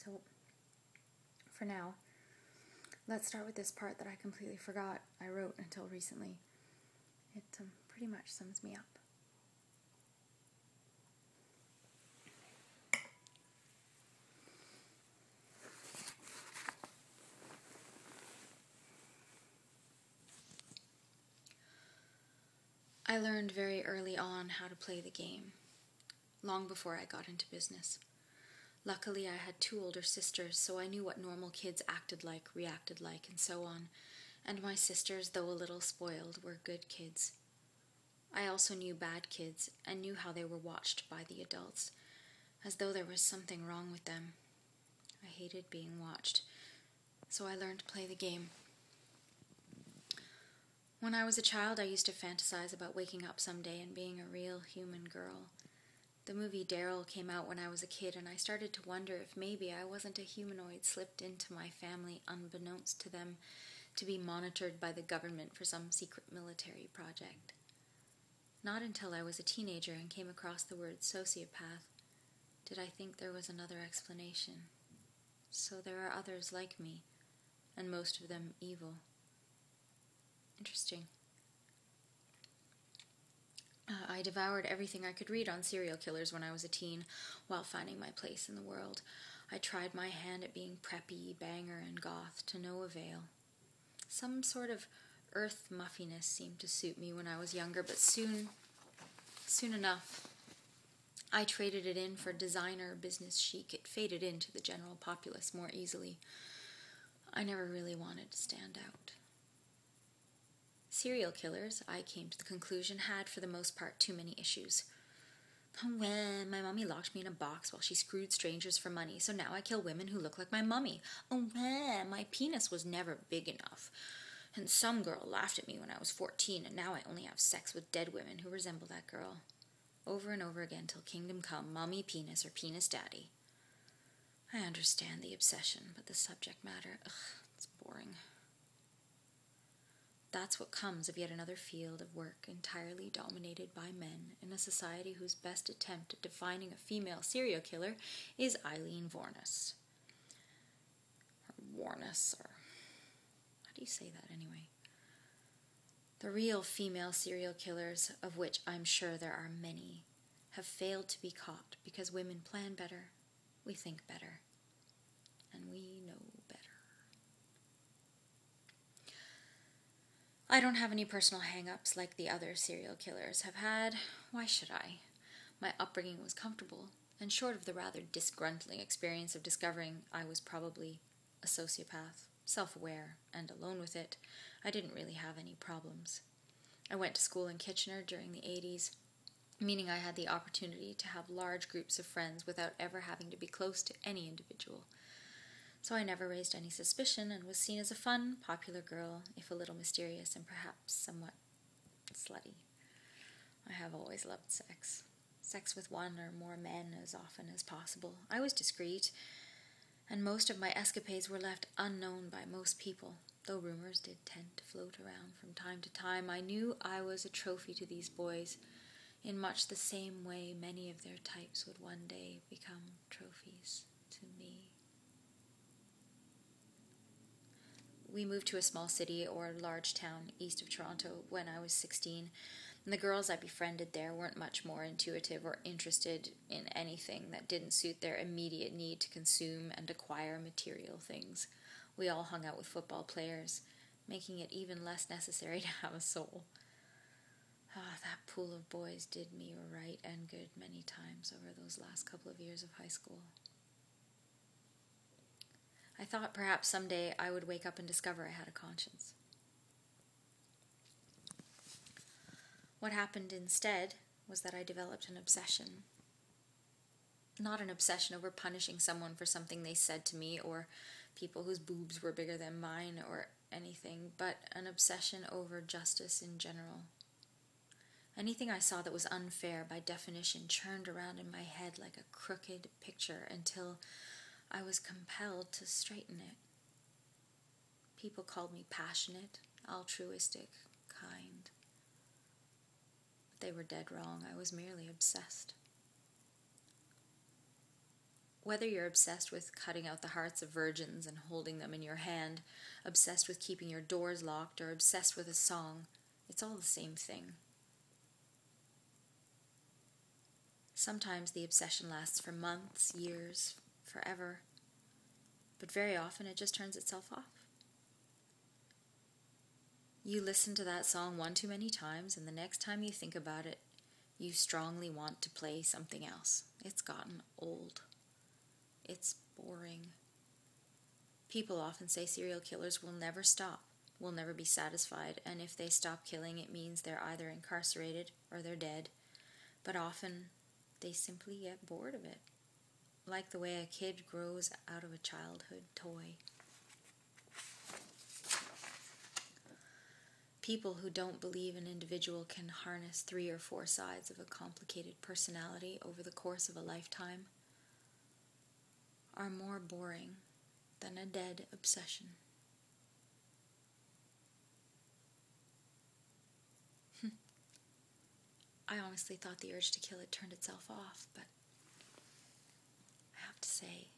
So, for now, let's start with this part that I completely forgot I wrote until recently. It pretty much sums me up. I learned very early on how to play the game, long before I got into business. Luckily, I had 2 older sisters, so I knew what normal kids acted like, reacted like, and so on. And my sisters, though a little spoiled, were good kids. I also knew bad kids and knew how they were watched by the adults, as though there was something wrong with them. I hated being watched, so I learned to play the game. When I was a child, I used to fantasize about waking up someday and being a real human girl. The movie Daryl came out when I was a kid, and I started to wonder if maybe I wasn't a humanoid slipped into my family unbeknownst to them to be monitored by the government for some secret military project. Not until I was a teenager and came across the word sociopath did I think there was another explanation. So there are others like me, and most of them evil. Interesting. I devoured everything I could read on serial killers when I was a teen, while finding my place in the world. I tried my hand at being preppy, banger, and goth, to no avail. Some sort of earth muffiness seemed to suit me when I was younger, but soon enough, I traded it in for designer business chic. It faded into the general populace more easily. I never really wanted to stand out. Serial killers, I came to the conclusion, had for the most part too many issues. Well, my mommy locked me in a box while she screwed strangers for money, so now I kill women who look like my mummy. Well, my penis was never big enough. And some girl laughed at me when I was 14, and now I only have sex with dead women who resemble that girl. Over and over again till kingdom come, mummy penis or penis daddy. I understand the obsession, but the subject matter, it's boring. That's what comes of yet another field of work entirely dominated by men in a society whose best attempt at defining a female serial killer is Eileen Vorness. Or Warness, or how do you say that anyway? The real female serial killers, of which I'm sure there are many, have failed to be caught because women plan better, we think better, and we know better. I don't have any personal hang-ups like the other serial killers have had. Why should I? My upbringing was comfortable, and short of the rather disgruntling experience of discovering I was probably a sociopath, self-aware, and alone with it, I didn't really have any problems. I went to school in Kitchener during the 80s, meaning I had the opportunity to have large groups of friends without ever having to be close to any individual. So I never raised any suspicion and was seen as a fun, popular girl, if a little mysterious and perhaps somewhat slutty. I have always loved sex. Sex with one or more men as often as possible. I was discreet, and most of my escapades were left unknown by most people, though rumors did tend to float around from time to time. I knew I was a trophy to these boys, in much the same way many of their types would one day become trophies to me. We moved to a small city or large town east of Toronto when I was 16, and the girls I befriended there weren't much more intuitive or interested in anything that didn't suit their immediate need to consume and acquire material things. We all hung out with football players, making it even less necessary to have a soul. That pool of boys did me right and good many times over those last couple of years of high school. I thought perhaps someday I would wake up and discover I had a conscience. What happened instead was that I developed an obsession. Not an obsession over punishing someone for something they said to me or people whose boobs were bigger than mine or anything, but an obsession over justice in general. Anything I saw that was unfair by definition churned around in my head like a crooked picture until I was compelled to straighten it. People called me passionate, altruistic, kind. But they were dead wrong. I was merely obsessed. Whether you're obsessed with cutting out the hearts of virgins and holding them in your hand, obsessed with keeping your doors locked, or obsessed with a song, it's all the same thing. Sometimes the obsession lasts for months, years, forever, but very often it just turns itself off. You listen to that song one too many times, and the next time you think about it, you strongly want to play something else. It's gotten old. It's boring. People often say serial killers will never stop, will never be satisfied, and if they stop killing, it means they're either incarcerated or they're dead. But often, they simply get bored of it, like the way a kid grows out of a childhood toy. People who don't believe an individual can harness 3 or 4 sides of a complicated personality over the course of a lifetime are more boring than a dead obsession. I honestly thought the urge to kill had turned itself off, but I have to say,